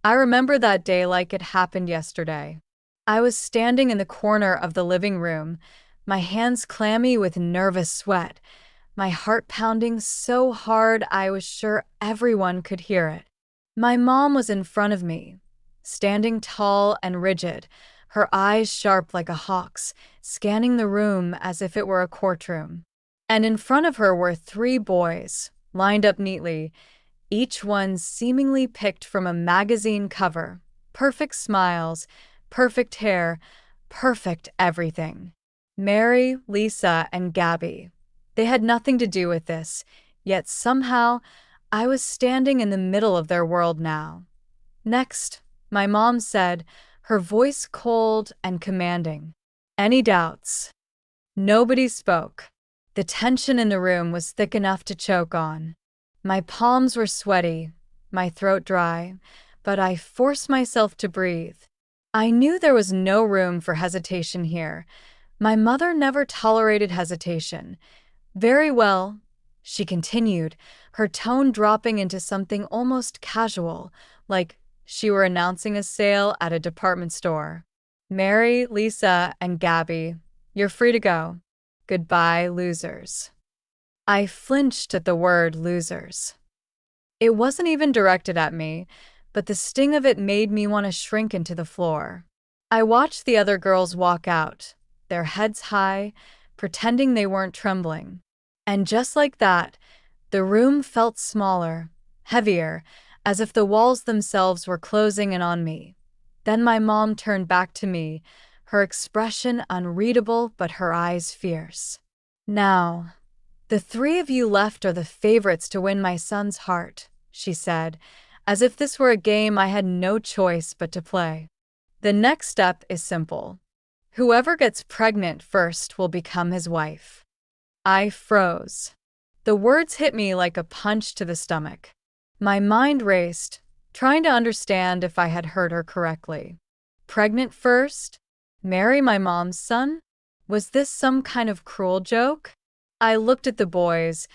I remember that day like it happened yesterday. I was standing in the corner of the living room, my hands clammy with nervous sweat, my heart pounding so hard I was sure everyone could hear it. My mom was in front of me, standing tall and rigid, her eyes sharp like a hawk's, scanning the room as if it were a courtroom. And in front of her were three boys, lined up neatly, each one seemingly picked from a magazine cover. Perfect smiles, perfect hair, perfect everything. Mary, Lisa, and Gabby. They had nothing to do with this, yet somehow I was standing in the middle of their world now. Next, my mom said, her voice cold and commanding. Any doubts? Nobody spoke. The tension in the room was thick enough to choke on. My palms were sweaty, my throat dry, but I forced myself to breathe. I knew there was no room for hesitation here. My mother never tolerated hesitation. Very well, she continued, her tone dropping into something almost casual, like she were announcing a sale at a department store. Mary, Lisa, and Gabby, you're free to go. Goodbye, losers. I flinched at the word losers. It wasn't even directed at me, but the sting of it made me want to shrink into the floor. I watched the other girls walk out, their heads high, pretending they weren't trembling. And just like that, the room felt smaller, heavier, as if the walls themselves were closing in on me. Then my mom turned back to me, her expression unreadable but her eyes fierce. Now, the three of you left are the favorites to win my son's heart, she said, as if this were a game I had no choice but to play. The next step is simple. Whoever gets pregnant first will become his wife. I froze. The words hit me like a punch to the stomach. My mind raced, trying to understand if I had heard her correctly. Pregnant first? Marry my mom's son? Was this some kind of cruel joke? I looked at the boys,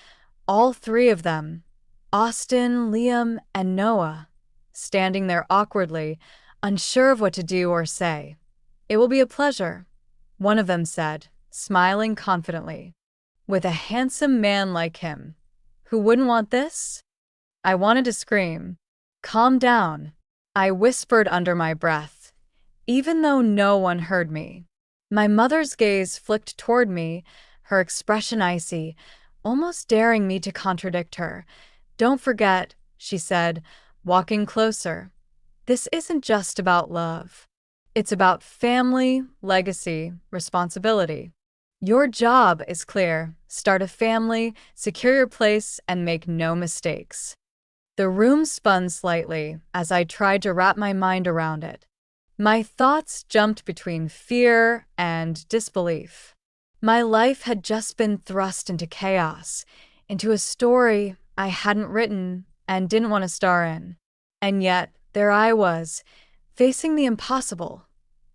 all three of them, Austin, Liam, and Noah, standing there awkwardly, unsure of what to do or say. It will be a pleasure, one of them said, smiling confidently. With a handsome man like him. Who wouldn't want this? I wanted to scream. Calm down, I whispered under my breath, even though no one heard me. My mother's gaze flicked toward me, her expression icy, almost daring me to contradict her. Don't forget, she said, walking closer. This isn't just about love. It's about family, legacy, responsibility. Your job is clear. Start a family, secure your place, and make no mistakes. The room spun slightly as I tried to wrap my mind around it. My thoughts jumped between fear and disbelief. My life had just been thrust into chaos, into a story I hadn't written and didn't want to star in. And yet, there I was, facing the impossible.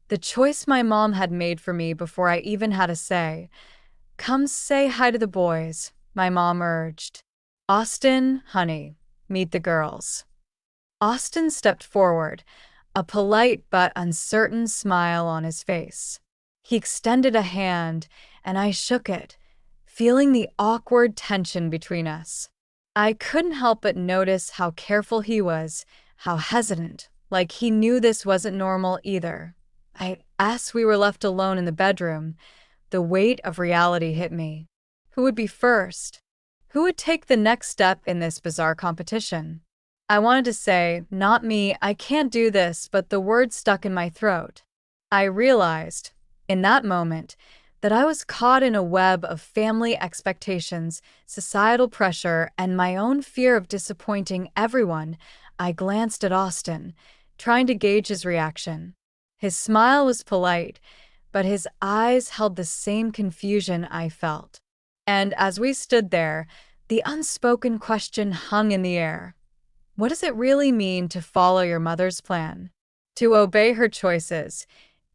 The choice my mom had made for me before I even had a say. Come say hi to the boys, my mom urged. Austin, honey, meet the girls. Austin stepped forward, a polite but uncertain smile on his face. He extended a hand, and I shook it, feeling the awkward tension between us. I couldn't help but notice how careful he was, how hesitant, like he knew this wasn't normal either. As we were left alone in the bedroom, the weight of reality hit me. Who would be first? Who would take the next step in this bizarre competition? I wanted to say, not me, I can't do this, but the words stuck in my throat. I realized, in that moment, that I was caught in a web of family expectations, societal pressure, and my own fear of disappointing everyone. I glanced at Austin, trying to gauge his reaction. His smile was polite, but his eyes held the same confusion I felt. And as we stood there, the unspoken question hung in the air. What does it really mean to follow your mother's plan? To obey her choices,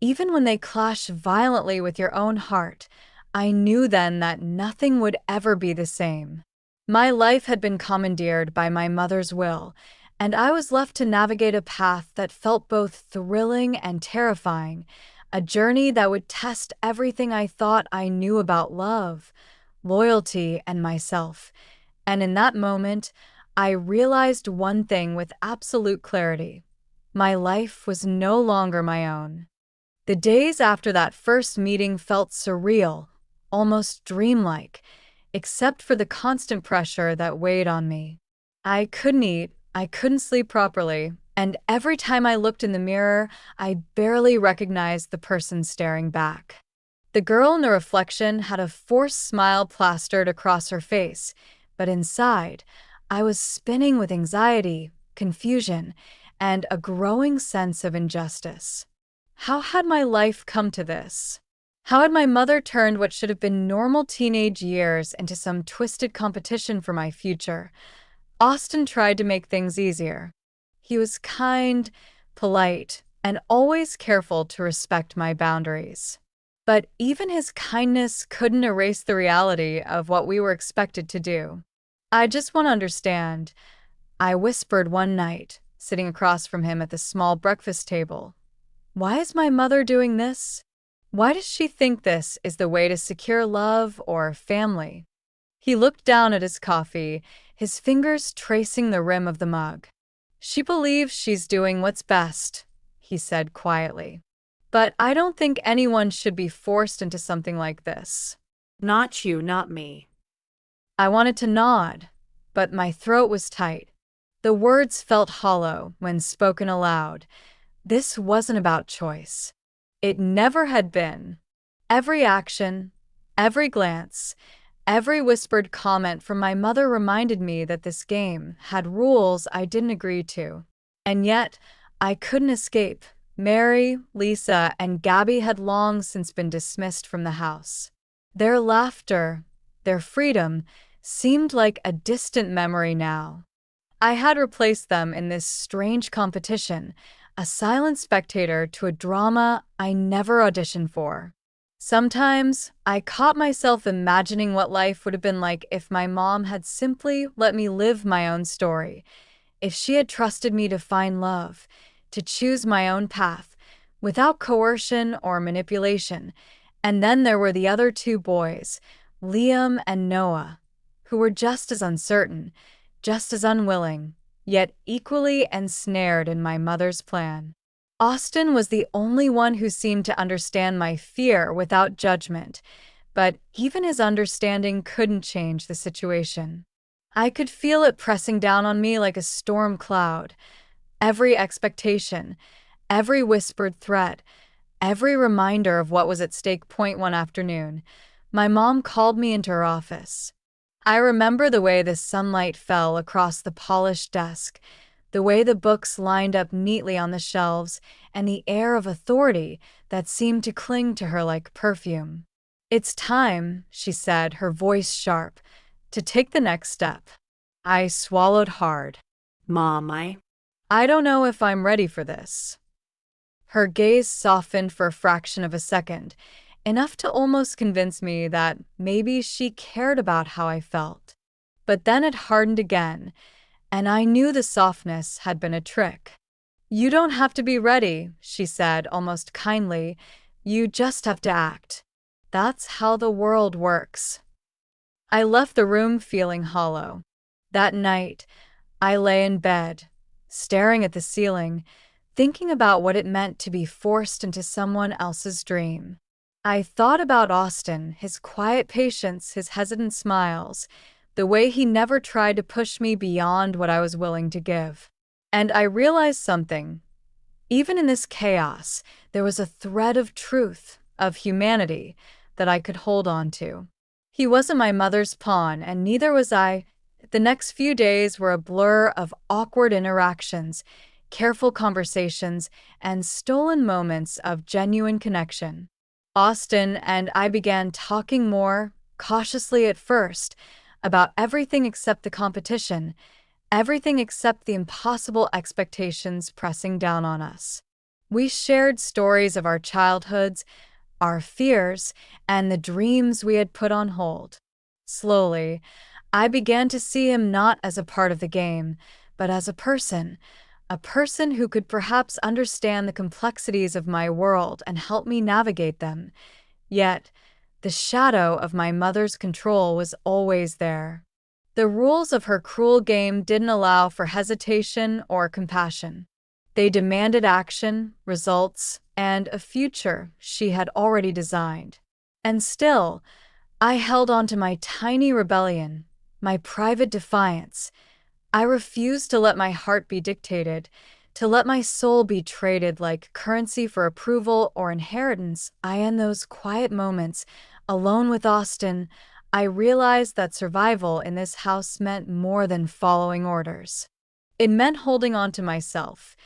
even when they clash violently with your own heart? I knew then that nothing would ever be the same. My life had been commandeered by my mother's will, and I was left to navigate a path that felt both thrilling and terrifying, a journey that would test everything I thought I knew about love, loyalty, and myself. And in that moment, I realized one thing with absolute clarity. My life was no longer my own. The days after that first meeting felt surreal, almost dreamlike, except for the constant pressure that weighed on me. I couldn't eat, I couldn't sleep properly, and every time I looked in the mirror, I barely recognized the person staring back. The girl in the reflection had a forced smile plastered across her face, but inside, I was spinning with anxiety, confusion, and a growing sense of injustice. How had my life come to this? How had my mother turned what should have been normal teenage years into some twisted competition for my future? Austin tried to make things easier. He was kind, polite, and always careful to respect my boundaries. But even his kindness couldn't erase the reality of what we were expected to do. "I just want to understand," I whispered one night, sitting across from him at the small breakfast table. "Why is my mother doing this? Why does she think this is the way to secure love or family?" He looked down at his coffee, his fingers tracing the rim of the mug. "She believes she's doing what's best," he said quietly. "But I don't think anyone should be forced into something like this." Not you, not me. I wanted to nod, but my throat was tight. The words felt hollow when spoken aloud. This wasn't about choice. It never had been. Every action, every glance, every whispered comment from my mother reminded me that this game had rules I didn't agree to. And yet, I couldn't escape. Mary, Lisa, and Gabby had long since been dismissed from the house. Their laughter, their freedom, seemed like a distant memory now. I had replaced them in this strange competition, a silent spectator to a drama I never auditioned for. Sometimes, I caught myself imagining what life would have been like if my mom had simply let me live my own story, if she had trusted me to find love, to choose my own path, without coercion or manipulation. And then there were the other two boys, Liam and Noah, who were just as uncertain, just as unwilling, yet equally ensnared in my mother's plan. Austin was the only one who seemed to understand my fear without judgment, but even his understanding couldn't change the situation. I could feel it pressing down on me like a storm cloud. Every expectation, every whispered threat, every reminder of what was at stake. One afternoon, my mom called me into her office. I remember the way the sunlight fell across the polished desk, the way the books lined up neatly on the shelves, and the air of authority that seemed to cling to her like perfume. "It's time," she said, her voice sharp, "to take the next step." I swallowed hard. Mom, "I don't know if I'm ready for this." Her gaze softened for a fraction of a second, enough to almost convince me that maybe she cared about how I felt. But then it hardened again, and I knew the softness had been a trick. "You don't have to be ready," she said, almost kindly. "You just have to act. That's how the world works." I left the room feeling hollow. That night, I lay in bed, staring at the ceiling, thinking about what it meant to be forced into someone else's dream. I thought about Austin, his quiet patience, his hesitant smiles, the way he never tried to push me beyond what I was willing to give. And I realized something. Even in this chaos, there was a thread of truth, of humanity, that I could hold on to. He wasn't my mother's pawn, and neither was I. The next few days were a blur of awkward interactions, careful conversations, and stolen moments of genuine connection. Austin and I began talking more, cautiously at first, about everything except the competition, everything except the impossible expectations pressing down on us. We shared stories of our childhoods, our fears, and the dreams we had put on hold. Slowly, I began to see him not as a part of the game, but as a person who could perhaps understand the complexities of my world and help me navigate them. Yet, the shadow of my mother's control was always there. The rules of her cruel game didn't allow for hesitation or compassion. They demanded action, results, and a future she had already designed. And still, I held on to my tiny rebellion, my private defiance. I refused to let my heart be dictated, to let my soul be traded like currency for approval or inheritance. In those quiet moments, alone with Austin, I realized that survival in this house meant more than following orders. It meant holding on to myself,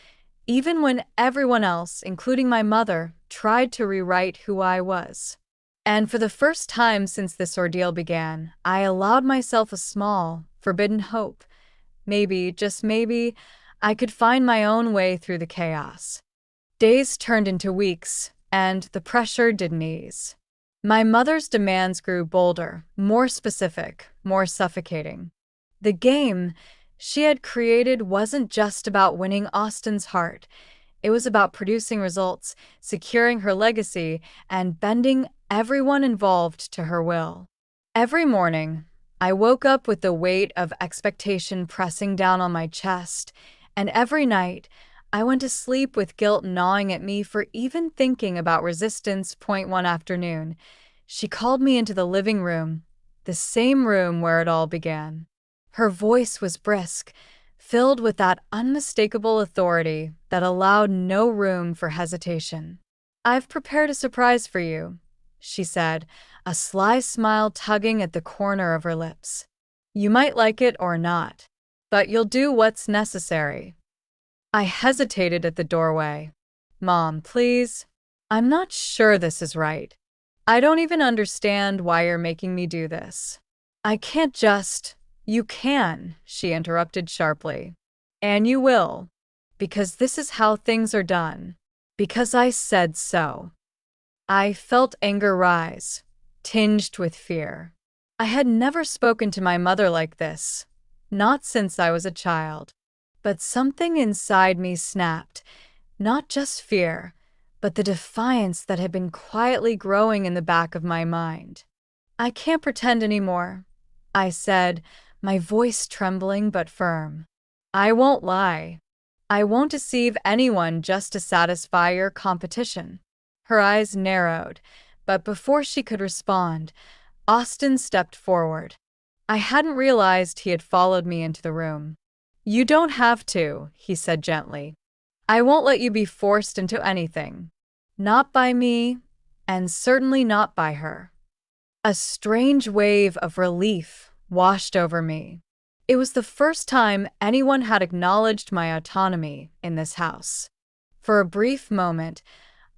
even when everyone else, including my mother, tried to rewrite who I was. And for the first time since this ordeal began, I allowed myself a small, forbidden hope. Maybe, just maybe, I could find my own way through the chaos. Days turned into weeks, and the pressure didn't ease. My mother's demands grew bolder, more specific, more suffocating. The game she had created wasn't just about winning Austin's heart. It was about producing results, securing her legacy, and bending everyone involved to her will. Every morning, I woke up with the weight of expectation pressing down on my chest, and every night, I went to sleep with guilt gnawing at me for even thinking about resistance. One afternoon, she called me into the living room, the same room where it all began. Her voice was brisk, filled with that unmistakable authority that allowed no room for hesitation. "I've prepared a surprise for you," she said, a sly smile tugging at the corner of her lips. "You might like it or not, but you'll do what's necessary." I hesitated at the doorway. "Mom, please. I'm not sure this is right. I don't even understand why you're making me do this." "I can't just—" "You can," she interrupted sharply. "And you will. Because this is how things are done. Because I said so." I felt anger rise, tinged with fear. I had never spoken to my mother like this, not since I was a child. But something inside me snapped, not just fear, but the defiance that had been quietly growing in the back of my mind. "I can't pretend anymore," I said, my voice trembling but firm. "I won't lie. I won't deceive anyone just to satisfy your competition." Her eyes narrowed, but before she could respond, Austin stepped forward. I hadn't realized he had followed me into the room. "You don't have to," he said gently. "I won't let you be forced into anything. Not by me, and certainly not by her." A strange wave of relief washed over me. It was the first time anyone had acknowledged my autonomy in this house. For a brief moment,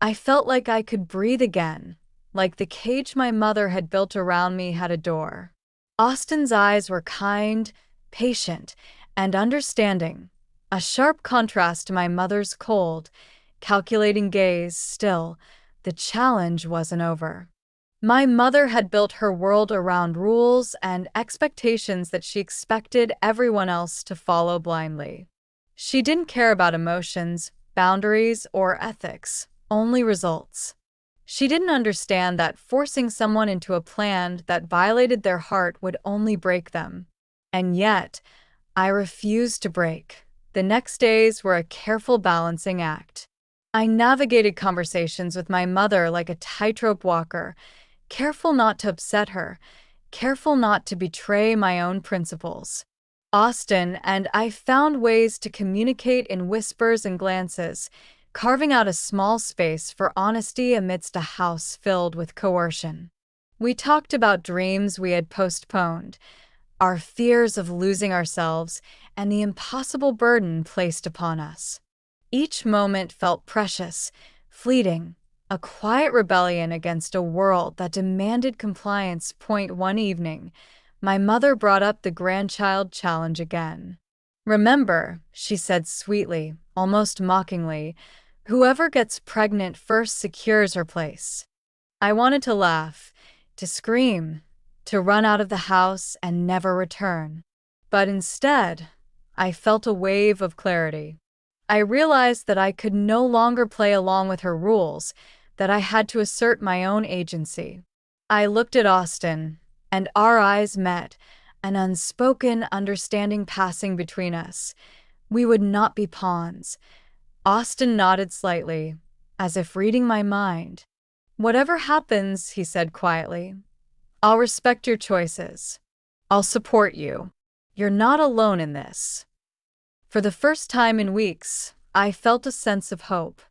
I felt like I could breathe again, like the cage my mother had built around me had a door. Austin's eyes were kind, patient, and understanding, a sharp contrast to my mother's cold, calculating gaze. Still, the challenge wasn't over. My mother had built her world around rules and expectations that she expected everyone else to follow blindly. She didn't care about emotions, boundaries, or ethics, only results. She didn't understand that forcing someone into a plan that violated their heart would only break them. And yet, I refused to break. The next days were a careful balancing act. I navigated conversations with my mother like a tightrope walker, careful not to upset her, careful not to betray my own principles. Austin and I found ways to communicate in whispers and glances, carving out a small space for honesty amidst a house filled with coercion. We talked about dreams we had postponed, our fears of losing ourselves, and the impossible burden placed upon us. Each moment felt precious, fleeting, a quiet rebellion against a world that demanded compliance. One evening, my mother brought up the grandchild challenge again. "Remember," she said sweetly, almost mockingly, "whoever gets pregnant first secures her place." I wanted to laugh, to scream, to run out of the house and never return. But instead, I felt a wave of clarity. I realized that I could no longer play along with her rules, that I had to assert my own agency. I looked at Austin, and our eyes met, an unspoken understanding passing between us. We would not be pawns. Austin nodded slightly, as if reading my mind. "Whatever happens," he said quietly, "I'll respect your choices. I'll support you. You're not alone in this." For the first time in weeks, I felt a sense of hope.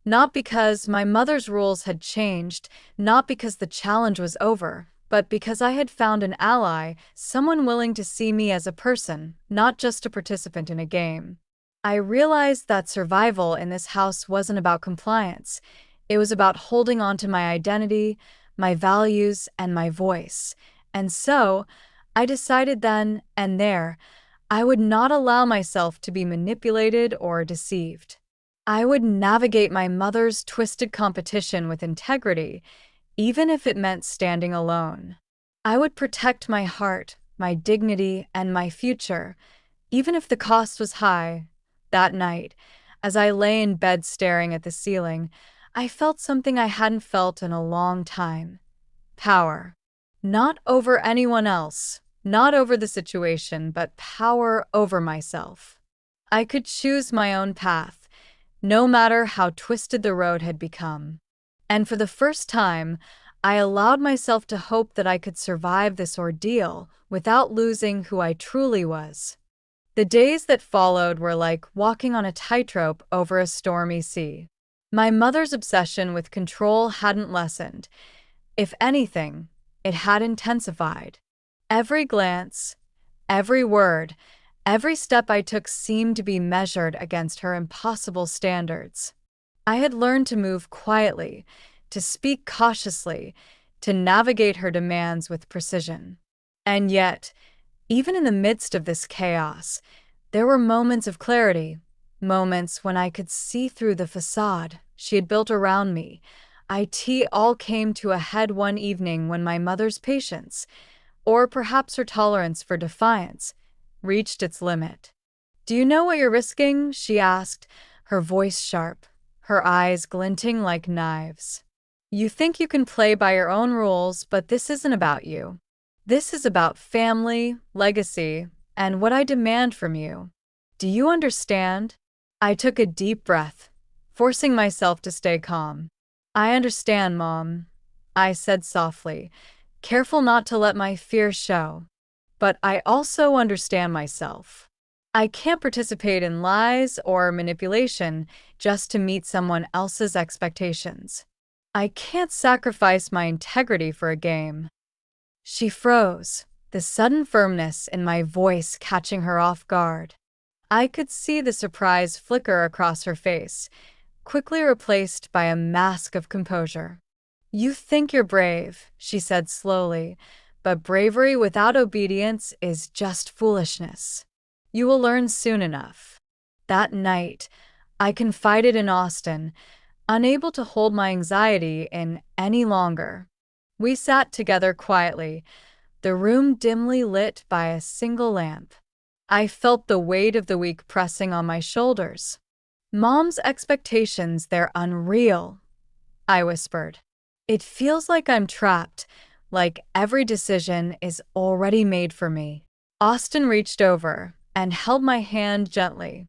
Not because my mother's rules had changed, not because the challenge was over, but because I had found an ally, someone willing to see me as a person, not just a participant in a game. I realized that survival in this house wasn't about compliance. It was about holding on to my identity, my values, and my voice. And so, I decided then and there, I would not allow myself to be manipulated or deceived. I would navigate my mother's twisted competition with integrity, even if it meant standing alone. I would protect my heart, my dignity, and my future, even if the cost was high. That night, as I lay in bed staring at the ceiling, I felt something I hadn't felt in a long time. Power. Not over anyone else, not over the situation, but power over myself. I could choose my own path, no matter how twisted the road had become. And for the first time, I allowed myself to hope that I could survive this ordeal without losing who I truly was. The days that followed were like walking on a tightrope over a stormy sea. My mother's obsession with control hadn't lessened. If anything, it had intensified. Every glance, every word, every step I took seemed to be measured against her impossible standards. I had learned to move quietly, to speak cautiously, to navigate her demands with precision. And yet, even in the midst of this chaos, there were moments of clarity, moments when I could see through the facade she had built around me. It all came to a head one evening when my mother's patience, or perhaps her tolerance for defiance, reached its limit. "Do you know what you're risking?" she asked, her voice sharp, her eyes glinting like knives. "You think you can play by your own rules, but this isn't about you. This is about family, legacy, and what I demand from you. Do you understand?" I took a deep breath, forcing myself to stay calm. "I understand, Mom," I said softly, careful not to let my fear show. "But I also understand myself. I can't participate in lies or manipulation just to meet someone else's expectations. I can't sacrifice my integrity for a game." She froze, the sudden firmness in my voice catching her off guard. I could see the surprise flicker across her face, quickly replaced by a mask of composure. "You think you're brave," she said slowly, "but bravery without obedience is just foolishness. You will learn soon enough." That night, I confided in Austin, unable to hold my anxiety in any longer. We sat together quietly, the room dimly lit by a single lamp. I felt the weight of the week pressing on my shoulders. "Mom's expectations, they're unreal," I whispered. "It feels like I'm trapped, like every decision is already made for me." Austin reached over and held my hand gently.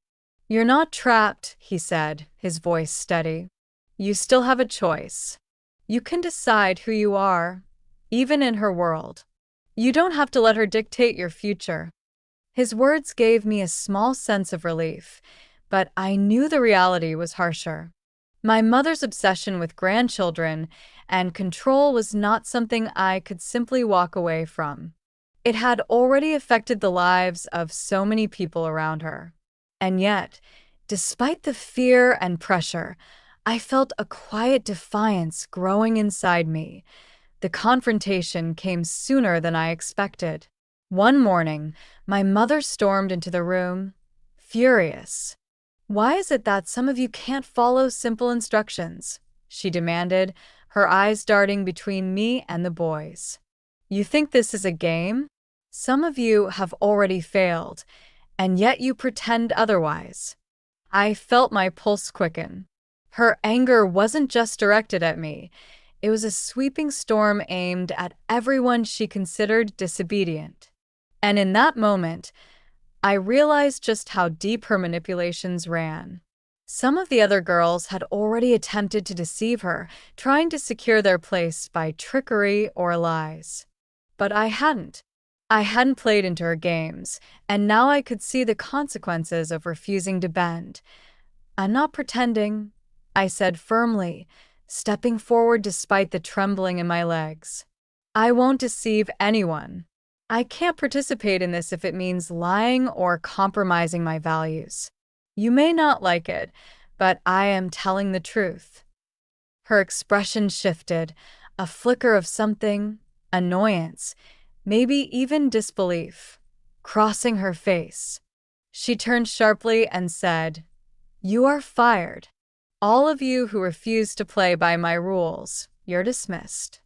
"You're not trapped," he said, his voice steady. "You still have a choice. You can decide who you are, even in her world. You don't have to let her dictate your future." His words gave me a small sense of relief, but I knew the reality was harsher. My mother's obsession with grandchildren and control was not something I could simply walk away from. It had already affected the lives of so many people around her. And yet, despite the fear and pressure, I felt a quiet defiance growing inside me. The confrontation came sooner than I expected. One morning, my mother stormed into the room, furious. "Why is it that some of you can't follow simple instructions?" she demanded, her eyes darting between me and the boys. "You think this is a game? Some of you have already failed, and yet you pretend otherwise. I felt my pulse quicken. Her anger wasn't just directed at me, it was a sweeping storm aimed at everyone she considered disobedient. And in that moment, I realized just how deep her manipulations ran. Some of the other girls had already attempted to deceive her, trying to secure their place by trickery or lies. But I hadn't. I hadn't played into her games, and now I could see the consequences of refusing to bend. "I'm not pretending," I said firmly, stepping forward despite the trembling in my legs. "I won't deceive anyone. I can't participate in this if it means lying or compromising my values. You may not like it, but I am telling the truth." Her expression shifted, a flicker of something, annoyance, maybe even disbelief, crossing her face. She turned sharply and said, "You are fired. All of you who refuse to play by my rules, you're dismissed."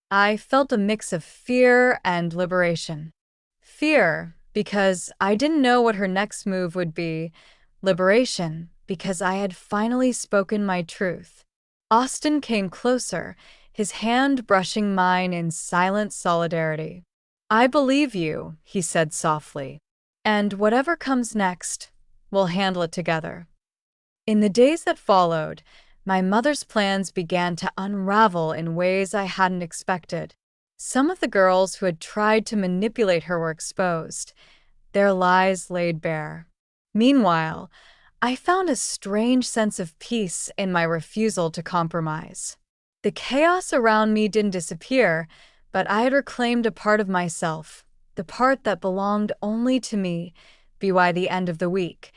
I felt a mix of fear and liberation. Fear, because I didn't know what her next move would be. Liberation, because I had finally spoken my truth. Austin came closer, his hand brushing mine in silent solidarity. "I believe you," he said softly. "And whatever comes next, we'll handle it together." In the days that followed, my mother's plans began to unravel in ways I hadn't expected. Some of the girls who had tried to manipulate her were exposed, their lies laid bare. Meanwhile, I found a strange sense of peace in my refusal to compromise. The chaos around me didn't disappear, but I had reclaimed a part of myself, the part that belonged only to me. By the end of the week,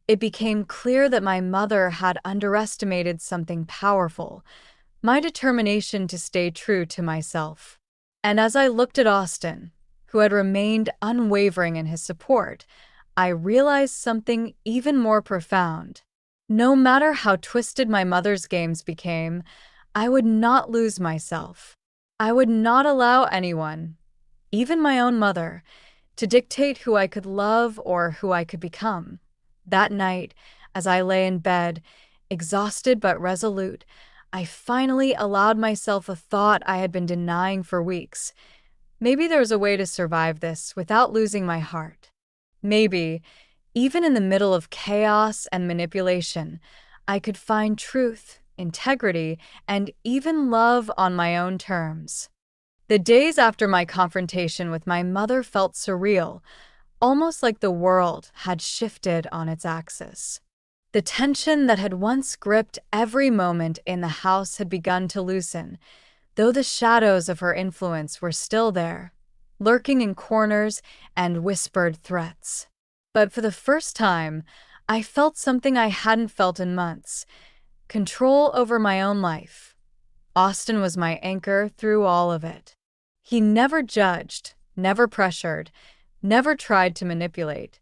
it became clear that my mother had underestimated something powerful, my determination to stay true to myself. And as I looked at Austin, who had remained unwavering in his support, I realized something even more profound. No matter how twisted my mother's games became, I would not lose myself. I would not allow anyone, even my own mother, to dictate who I could love or who I could become. That night, as I lay in bed, exhausted but resolute, I finally allowed myself a thought I had been denying for weeks. Maybe there was a way to survive this without losing my heart. Maybe, even in the middle of chaos and manipulation, I could find truth, integrity, and even love on my own terms. The days after my confrontation with my mother felt surreal, almost like the world had shifted on its axis. The tension that had once gripped every moment in the house had begun to loosen, though the shadows of her influence were still there, lurking in corners and whispered threats. But for the first time, I felt something I hadn't felt in months: control over my own life. Austin was my anchor through all of it. He never judged, never pressured, never tried to manipulate.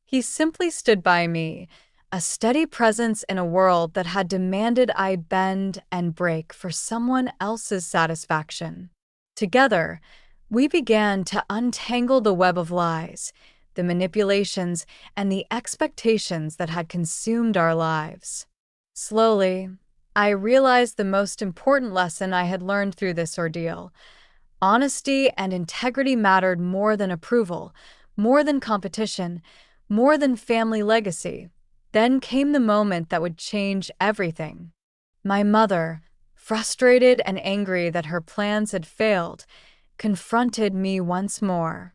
He simply stood by me, a steady presence in a world that had demanded I bend and break for someone else's satisfaction. Together, we began to untangle the web of lies, the manipulations, and the expectations that had consumed our lives. Slowly, I realized the most important lesson I had learned through this ordeal. Honesty and integrity mattered more than approval, more than competition, more than family legacy. Then came the moment that would change everything. My mother, frustrated and angry that her plans had failed, confronted me once more.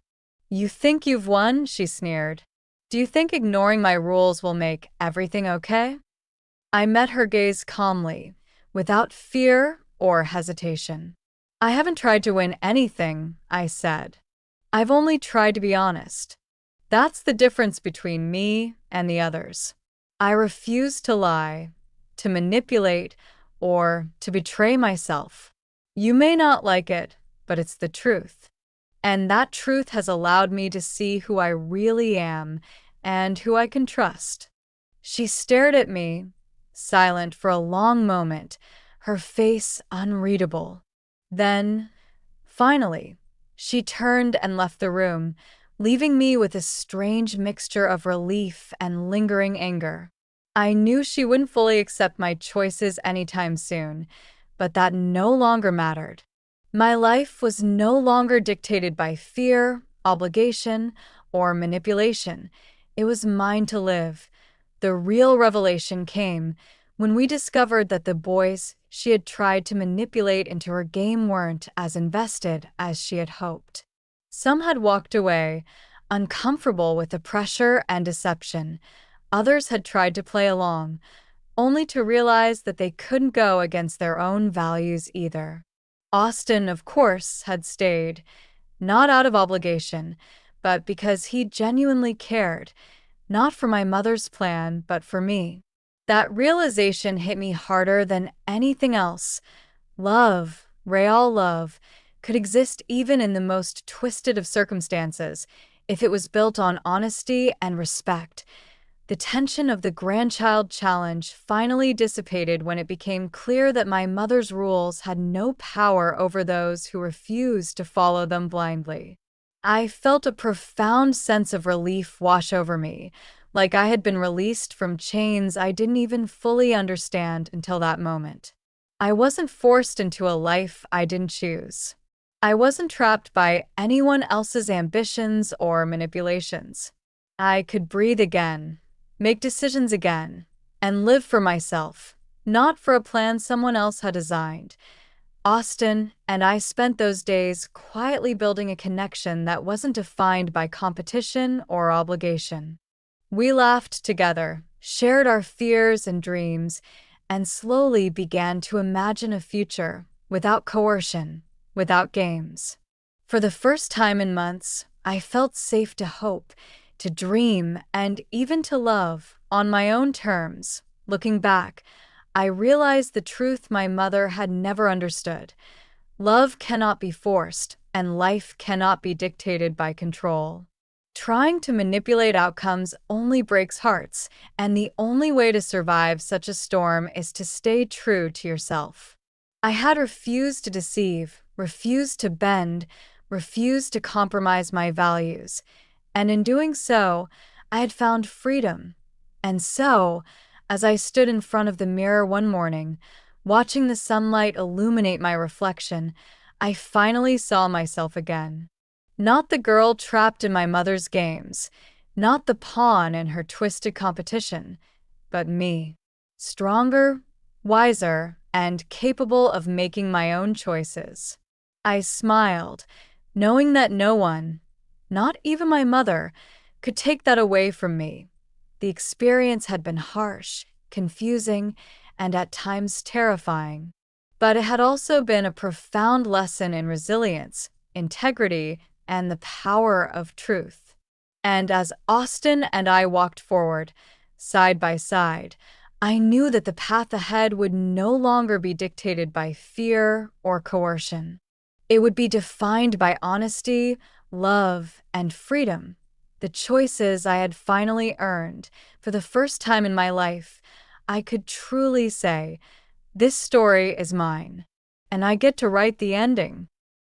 "You think you've won?" she sneered. "Do you think ignoring my rules will make everything okay?" I met her gaze calmly, without fear or hesitation. "I haven't tried to win anything," I said. "I've only tried to be honest. That's the difference between me and the others. I refuse to lie, to manipulate, or to betray myself. You may not like it, but it's the truth. And that truth has allowed me to see who I really am and who I can trust." She stared at me, silent for a long moment, her face unreadable. Then, finally, she turned and left the room, leaving me with a strange mixture of relief and lingering anger. I knew she wouldn't fully accept my choices anytime soon, but that no longer mattered. My life was no longer dictated by fear, obligation, or manipulation. It was mine to live. The real revelation came when we discovered that the boys she had tried to manipulate into her game weren't as invested as she had hoped. Some had walked away, uncomfortable with the pressure and deception. Others had tried to play along, only to realize that they couldn't go against their own values either. Austin, of course, had stayed, not out of obligation, but because he genuinely cared, not for my mother's plan, but for me. That realization hit me harder than anything else. Love, real love, could exist even in the most twisted of circumstances if it was built on honesty and respect. The tension of the grandchild challenge finally dissipated when it became clear that my mother's rules had no power over those who refused to follow them blindly. I felt a profound sense of relief wash over me, like I had been released from chains I didn't even fully understand until that moment. I wasn't forced into a life I didn't choose. I wasn't trapped by anyone else's ambitions or manipulations. I could breathe again, make decisions again, and live for myself, not for a plan someone else had designed. Austin and I spent those days quietly building a connection that wasn't defined by competition or obligation. We laughed together, shared our fears and dreams, and slowly began to imagine a future without coercion, without games. For the first time in months, I felt safe to hope, to dream, and even to love on my own terms. Looking back, I realized the truth my mother had never understood. Love cannot be forced, and life cannot be dictated by control. Trying to manipulate outcomes only breaks hearts, and the only way to survive such a storm is to stay true to yourself. I had refused to deceive, refused to bend, refused to compromise my values, and in doing so, I had found freedom. And so, as I stood in front of the mirror one morning, watching the sunlight illuminate my reflection, I finally saw myself again. Not the girl trapped in my mother's games, not the pawn in her twisted competition, but me. Stronger, wiser, and capable of making my own choices. I smiled, knowing that no one, not even my mother, could take that away from me. The experience had been harsh, confusing, and at times terrifying. But it had also been a profound lesson in resilience, integrity, and the power of truth. And as Austin and I walked forward, side by side, I knew that the path ahead would no longer be dictated by fear or coercion. It would be defined by honesty, love, and freedom, the choices I had finally earned. For the first time in my life, I could truly say, this story is mine, and I get to write the ending.